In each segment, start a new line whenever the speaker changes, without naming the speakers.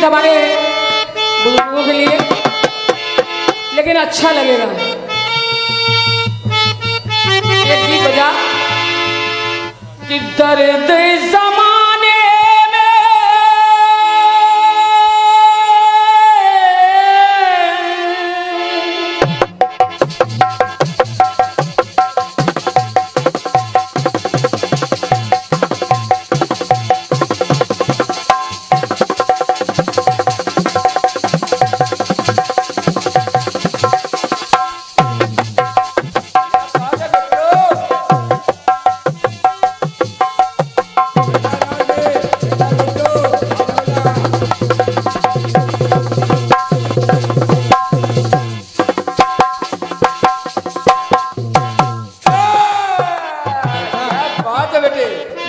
हमारे बुजुर्गों के लिए, लेकिन अच्छा लगेगा। एक गीत बजा कि दर्द जमाने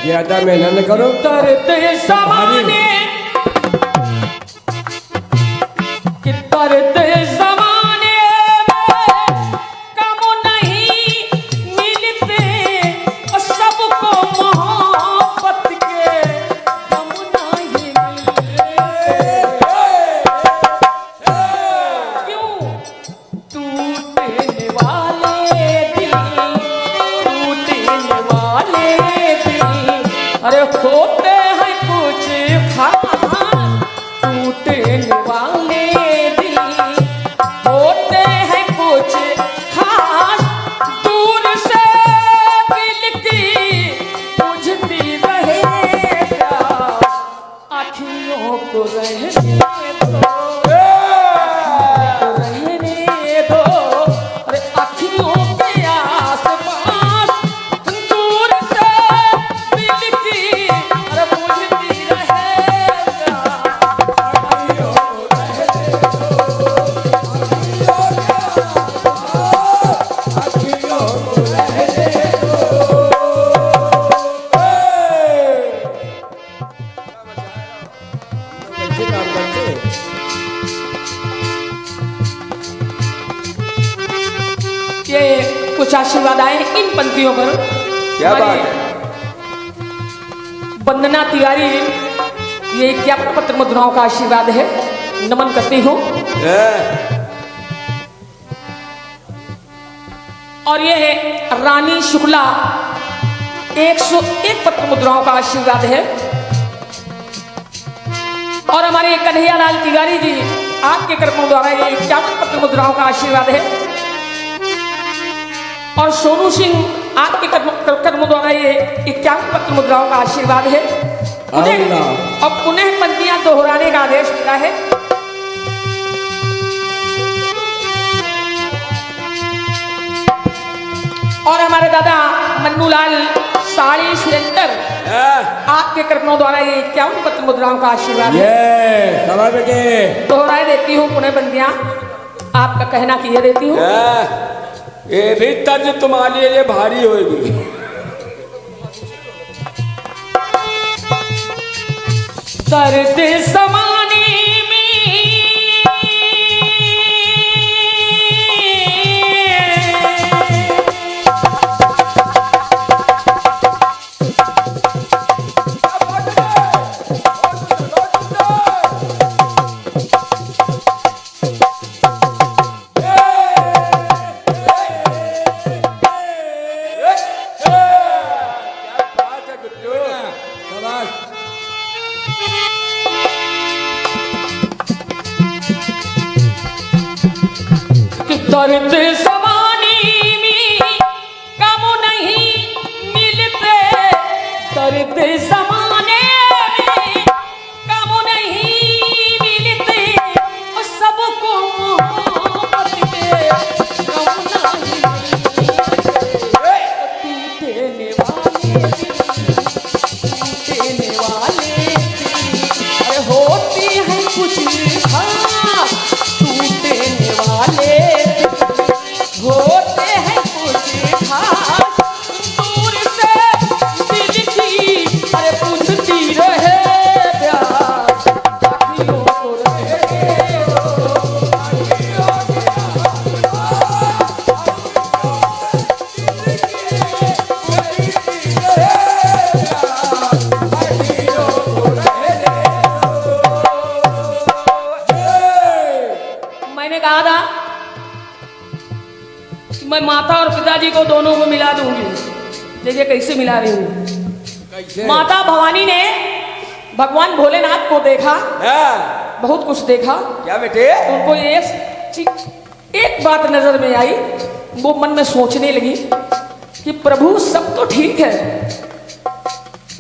ज्यादा मेहनत न करो।
दर्द ज़माने कि दर्द ज़माने में कम नहीं मिलते और सबको मोहब्बत के कम नहीं मिलते। क्यों टूटने वाले दिल, टूटने वाले अरे होते हैं कुछ खास, टूटने वाले दिल होते हैं कुछ खास। दूर से दिल की बुझती रहे प्यास, आँखियों को रहने दो, रहने दो। अरे आँखियों के आसपास दूर से दिल की अरे बुझती रहे ये कुछ आशीर्वाद आए इन पंक्तियों पर।
क्या बात है?
वंदना तिवारी, ये ज्ञापन पत्र मुद्राओं का आशीर्वाद है, नमन करती हूँ। और ये है रानी शुक्ला, 101 पत्र मुद्राओं का आशीर्वाद है। और हमारे कन्हैयालाल तिवारी जी, आपके कर्मों द्वारा ये 51 पत्र मुद्राओं का आशीर्वाद है। और सोनू सिंह, आपके कर्मों द्वारा ये 51 पत्र मुद्राओं का आशीर्वाद है। अब पुनः पंक्तियां दोहराने का आदेश मिला है। और हमारे दादा मन्नूलाल साड़ी सुरेंद्र, आपके कर्मों द्वारा ये 51 पत्र मुद्राओं का आशीर्वाद है। दोहराए देती हूँ पुनः पंक्तियां, आपका कहना कि ये देती हूँ।
ये रिश्ता जो तुम्हारे लिए भारी होगी।
दर्द ज़माने दर्द ज़माने में कम नहीं मिलते, दर्द ज़माने में कम नहीं मिलते और सबको मोहब्बत के कम नहीं मिलते। टूटने वाले टूटने वाले अरे होती है कुछ खास, टूटने वाले होते हैं कुछ खास। दूर से दिल की अरे मैं माता और पिताजी को दोनों को मिला दूंगी। देखिए कैसे मिला रही हूँ।
कैसे?
माता भवानी ने भगवान भोलेनाथ को देखा, बहुत कुछ देखा।
क्या बेटे?
उनको एक बात नजर में आई। वो मन में सोचने लगी कि प्रभु सब तो ठीक है,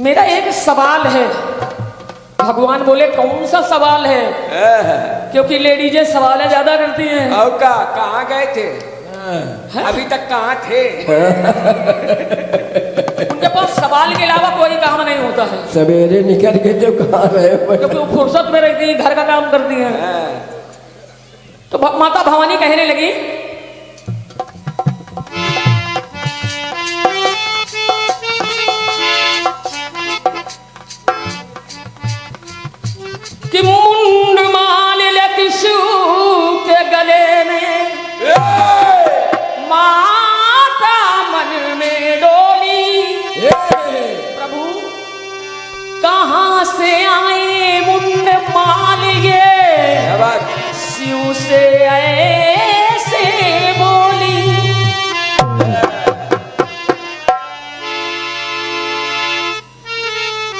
मेरा एक सवाल है। भगवान बोले कौन सा सवाल है? क्योंकि लेडीजें सवालें ज्यादा करती हैं।
और कहाँ गए थे? अभी तक कहाँ थे?
उनके पास सवाल के अलावा कोई काम नहीं होता है।
सवेरे निकल के जो कहाँ रहे
क्योंकि वो फुर्सत में रहती है, घर का काम करती हैं। तो माता भवानी कहने लगी कि मुंड माल ले किशु के गले में, माता मन में डोली। प्रभु कहाँ से आए मुंड माल ये, शिव से ऐसे बोली।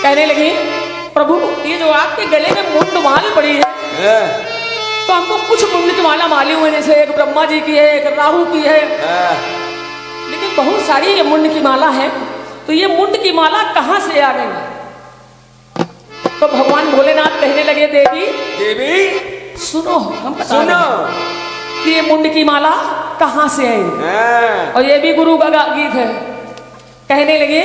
कहने लगी प्रभु ये जो आपके गले में मुंड माल पड़ी है, तो हमको कुछ मुंड की माला मालूम है, जैसे एक ब्रह्मा जी की है, एक राहु की है, लेकिन बहुत सारी ये मुंड की माला है। तो ये मुंड की माला कहाँ से आ गई? तो भगवान भोलेनाथ कहने लगे देवी
देवी
सुनो, हम
सुनो
कि ये मुंड की माला कहाँ से आई। और ये भी गुरु का गीत है। कहने लगे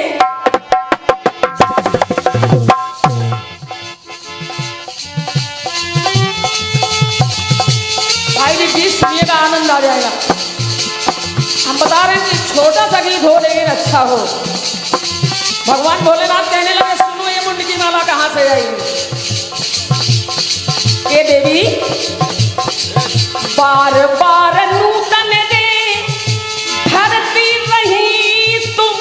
भाई जी गीत सुनिएगा, आनंद आ जाएगा। हम बता रहे हैं कि छोटा सा गीत हो लेकिन अच्छा हो। भगवान भोलेनाथ कहने लगे सुनो ये मुंड की माला कहाँ से आई। ये देवी बार बार नूतन दे धरती रही तुम,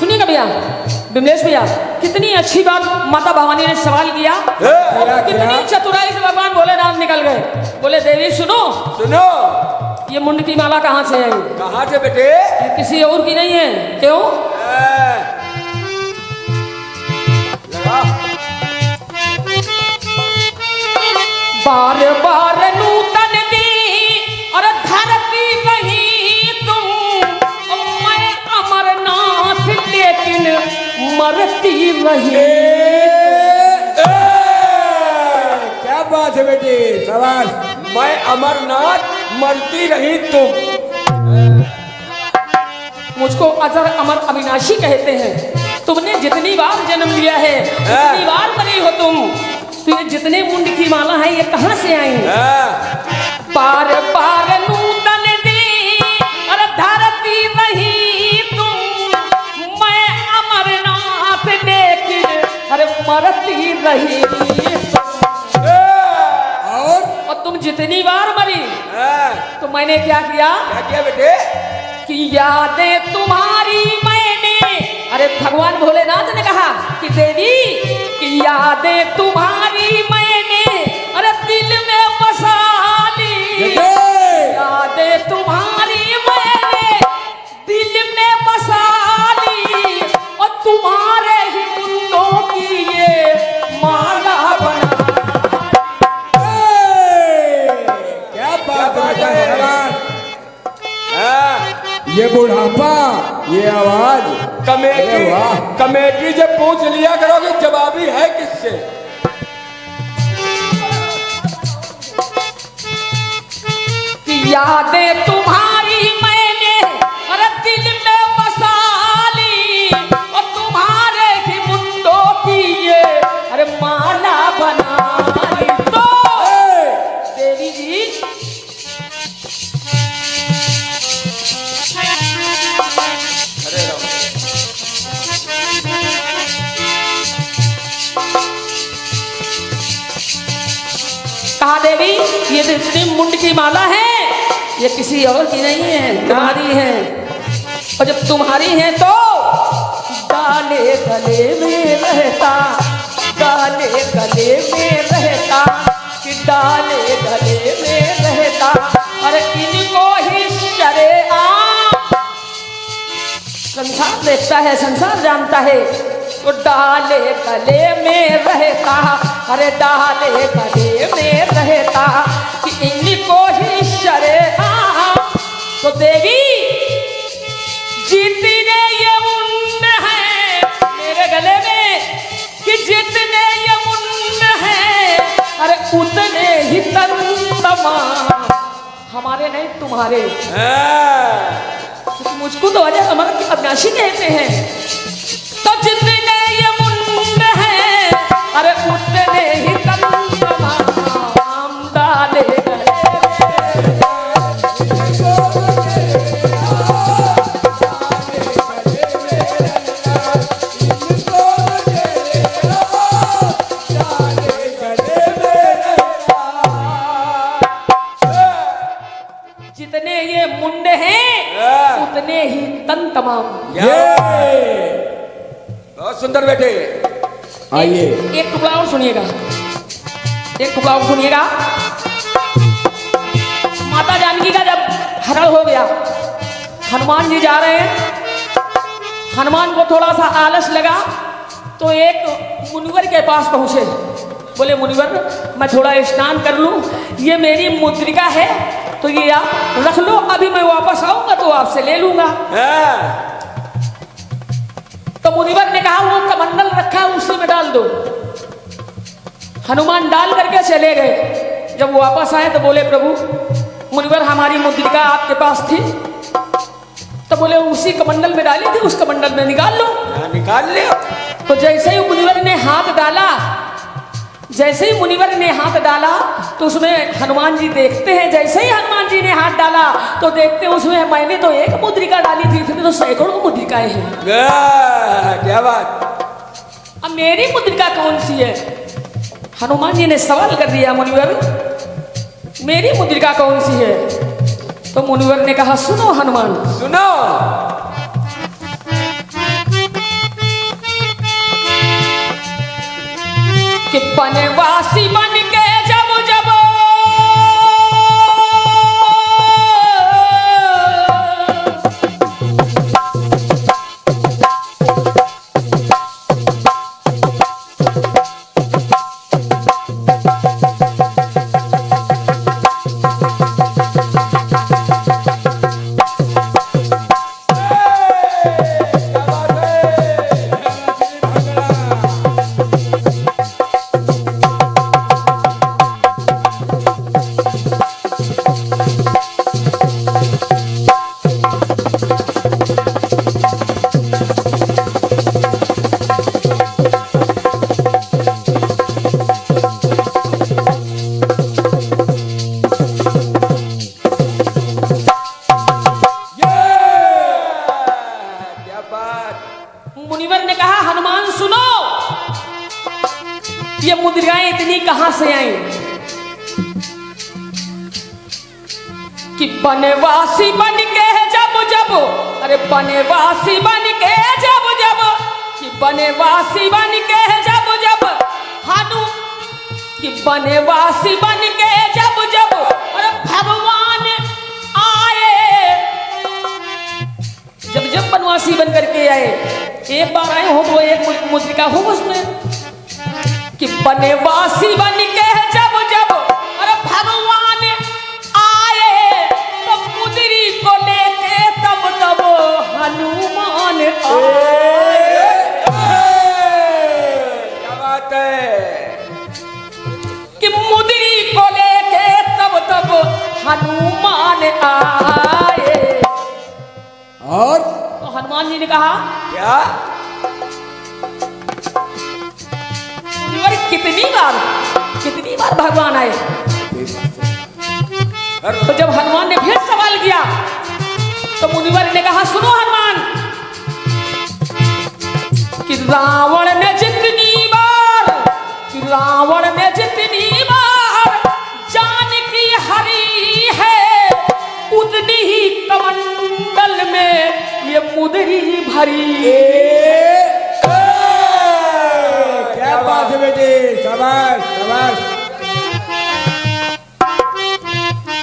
सुनिएगा भैया, विमलेश भैया, कितनी अच्छी बात माता भवानी ने सवाल किया। कितनी चतुराई से भगवान भोलेनाथ निकल गए। बोले देवी सुनो
सुनो,
ये मुंड की माला कहाँ से आई?
कहाँ से बेटे?
ये किसी और की नहीं है। क्यों?
लगा
बार बार नूतन दी और धरती नहीं तुम, मैं अमरनाथ लेकिन मरती रही।
क्या बात है बेटी? सवाल
मैं अमरनाथ मरती रही तुम।
मुझको अजर अमर अविनाशी कहते हैं। तुमने जितनी बार जन्म लिया है उतनी बार मरी हो तुम। तो ये जितने मुंड की माला है ये कहाँ से आई? पार पार नूतन दी और धरती नहीं तुम, मैं अमरनाथ लेकिन अरे मरती रही। और तुम जितनी बार मरी तो मैंने क्या किया?
क्या किया बेटे?
कि यादें तुम्हारी मैंने अरे भगवान भोलेनाथ ने कहा कि देवी कि यादें तुम्हारी मैंने अरे दिल में बसा ली, यादें तुम्हारी मैंने दिल में बसा ली और तुम्हारे ही मुंडों की ये माला बना।
क्या बात है भगवान, ये बुढ़ापा, ये आवाज,
कमेटी से पूछ लिया करो कि जवाबी है किससे।
कि यादें तुम्हारी मैंने अरे दिल में बसा ली और तुम्हारे ही मुंडों की ये अरे माला बना ली। तो देवी जी कहा देवी ये जितनी मुंड की माला है ये किसी और की नहीं है, तुम्हारी है। और जब तुम्हारी है तो डाले गले में रहता, डाले गले में रहता, कि डाले गले में रहता। अरे इनको ही शरेआम संसार देखता है, संसार जानता है। तो डाले गले में रहता, अरे डाले गले में रहता, कि इनको ही शरेआम। तो देवी जितने ये मुंड हैं मेरे गले में, कि जितने ये मुंड हैं अरे उतने ही तन तमाम हमारे नहीं तुम्हारे। मुझको तो अजय अमर की अविनाशी कहते हैं। तो जितने ये मुंड हैं अरे उतने ही तन तमाम डाले गए। जितने ये मुंड हैं उतने ही तन तमाम।
बहुत सुंदर बेटे,
आइए
एक टुकड़ा और सुनिएगा, एक टुकड़ा और सुनिएगा। माता जानकी का जब हरण हो गया, हनुमान जी जा रहे हैं, हनुमान को थोड़ा सा आलस लगा तो एक मुनिवर के पास पहुंचे। बोले मुनिवर मैं थोड़ा स्नान कर लूं, ये मेरी मुद्रिका है तो ये आप रख लो, अभी मैं वापस आऊंगा तो आपसे ले लूंगा। तो मुनिवर ने कहा वो कमंडल रखा उसी में डाल दो। हनुमान डाल करके चले गए। जब वापस आए तो बोले प्रभु मुनिवर हमारी मुद्रिका आपके पास थी। तो बोले उसी कमंडल में डाली थी, उस कमंडल में निकाल लो।
निकाल ले।
तो जैसे ही मुनिवर ने हाथ डाला, जैसे ही मुनिवर ने हाथ डाला तो उसमें हनुमान जी देखते हैं, जैसे ही हनुमान जी ने हाथ डाला तो देखते हैं उसमें मैंने तो एक मुद्रिका डाली थी, इसमें तो सैकड़ों मुद्रिकाएं हैं।
क्या बात।
अब मेरी मुद्रिका कौन सी है? हनुमान जी ने सवाल कर दिया मुनिवर मेरी मुद्रिका कौन सी है? तो मुनिवर ने कहा सुनो हनुमान
सुनो।
कि बनवासी बन के जब जब मुनिवर ने कहा हनुमान सुनो, ये मुद्रिकाएं इतनी कहां से आई? कि बनवासी बन के जब जब, अरे बनवासी बन के जब जब बनवासी बन के जब जब हनु कि बनवासी बन के जब जब अरे भगवान आए, जब जब बनवासी बन करके आए, एक बार आए हो तो एक मुद्रिका हो उसमें कि बनवासी बन के जब जब अरे भगवान आए, तो मुद्री को लेके तब तब हनुमान आए।
क्या बात है
कि मुद्री को लेके तब तब हनुमान आए।
और
तो हनुमान जी ने कहा
क्या
मुनिवर कितनी बार भगवान आए। तो जब हनुमान ने फिर सवाल किया तो मुनिवर ने कहा सुनो हनुमान कि रावण ने जितनी बार जानकी हरी है, उतनी ही कमंडल में ये मुद्री भरी।
क्या बात है बेटी, शाबाश शाबाश।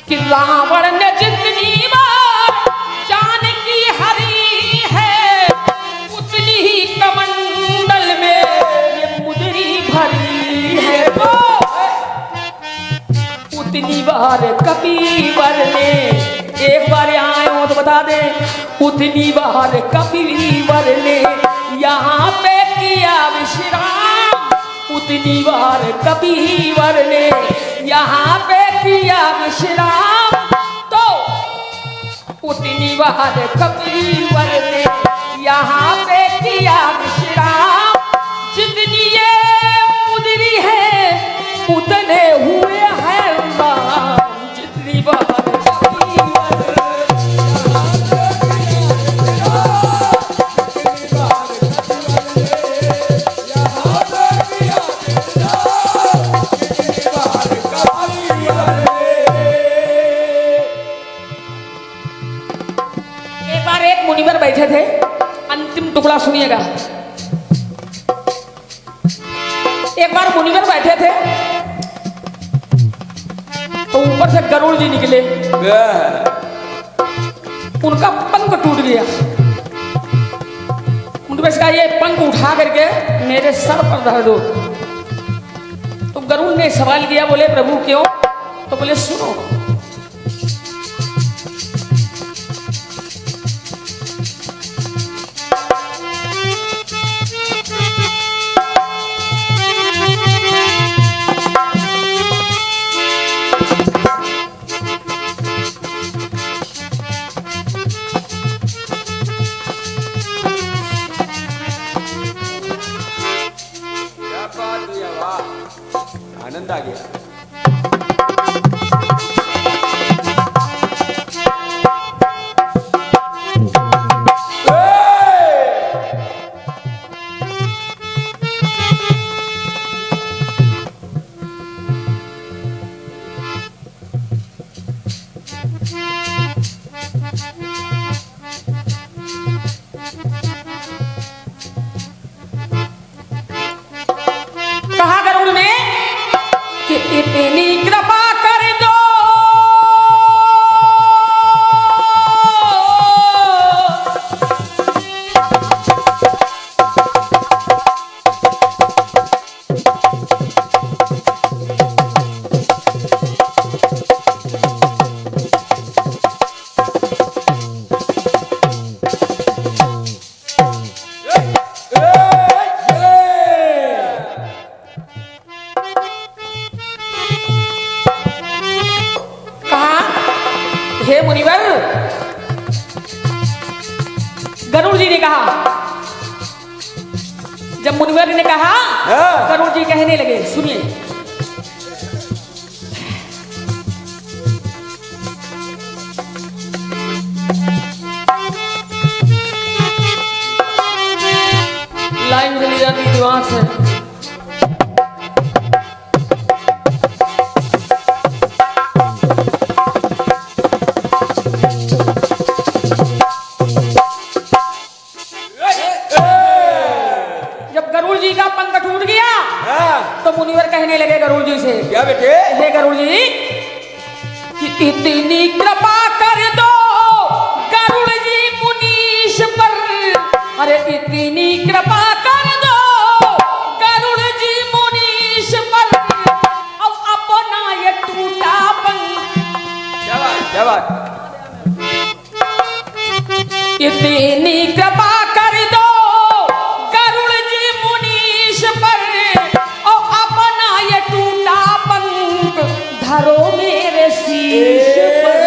कि रावण ने जितनी बार जानकी हरी है, उतनी ही कमंडल में ये मुद्री भरी है। उतनी बार कपीवर ने, एक बार यहाँ आए हो तो बता दे, उतनी बार कपीवर ने यहाँ पे किया विश्राम, उतनी बार कपीवर ने यहाँ पे किया विश्राम। तो उतनी बार कपीवर ने यहाँ पे किया विश्राम। जितनी ये मुद्री है उतने हुए हैं राम, जितनी बार मुनिवर बैठे थे, अंतिम टुकड़ा सुनिएगा। एक बार मुनिवर बैठे थे तो ऊपर से गरुड़ जी निकले, उनका पंख टूट गया। उनके कहा ये पंख उठा करके मेरे सर पर धर दो। तो गरुड़ ने सवाल किया, बोले प्रभु क्यों? तो बोले सुनो,
आनंद आ गया।
कहा गरुड़ ने कि इतनी कृपा कर दो, हे मुनिवर। गरुड़ जी ने कहा, जब मुनिवर ने कहा गरुड़ जी कहने लगे, सुनिए, लाइन चली जाती दिमाग से। गरुड़ जी का पंख टूट गया।
हाँ।
तो मुनिवर कहने लगे गरुड़ जी से,
क्या बेटे?
हे गरुड़ जी कि इतनी कृपा कर दो गरुड़ जी मुनीश पर, अरे इतनी कृपा कर दो गरुड़ जी मुनीश पर, अब अपना ये टूटा पंख।
क्या बात, क्या बात?
इतनी कृपा कर दो गरुड़ जी मुनीश पर, और अपना ये टूटा पंख धरो मेरे शीश पर।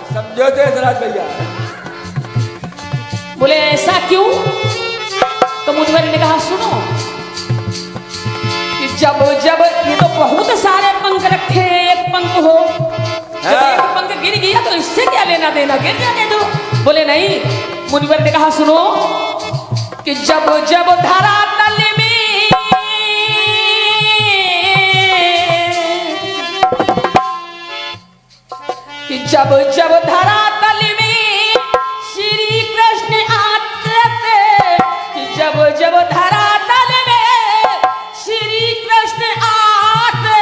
समझो तो इधर भैया।
बोले ऐसा क्यों? तो मुनिवर ने कहा सुनो कि जब जब ये तो बहुत सारे पंख रखे, एक पंख हो, जब एक पंख गिर गया तो इससे क्या लेना देना, गिर जाने दो। बोले नहीं। मुनिवर ने कहा सुनो कि जब जब धरातल में कि जब जब धरातल में श्री कृष्ण आते थे, कि जब जब धरातल में श्री कृष्ण आते,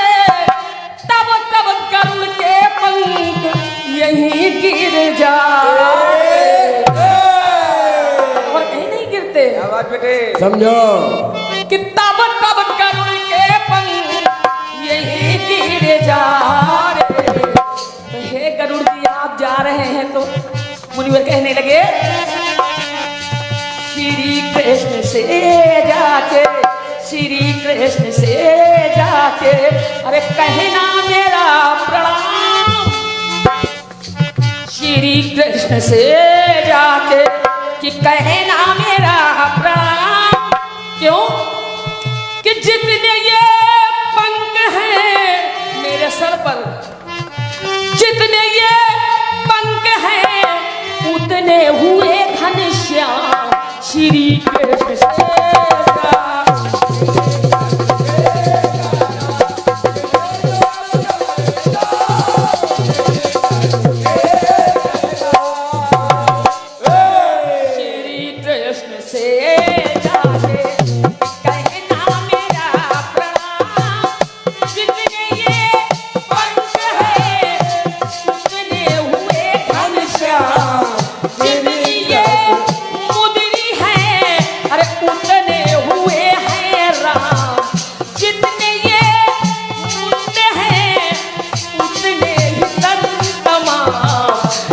तब तब गरुड़ के पंख यहीं गिर जाते, और कहीं नहीं गिरते।
क्या बात बेटे?
समझो
कि तब तब गरुड़ के पंख यहीं गिर जाते। तो हे गरुड़ जी आप जा रहे हैं तो मुनिवर कहने लगे श्री कृष्ण से जाके, श्री कृष्ण से जाके, अरे कहना मेरा प्रणाम, श्री कृष्ण से जाके कि कहना मेरा प्रणाम। क्यों? कि जितने ये पंख हैं मेरे सर पर, जितने ये पंख हैं उतने हुए घनश्याम श्री कृष्ण से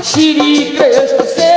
श्री कृष्ण से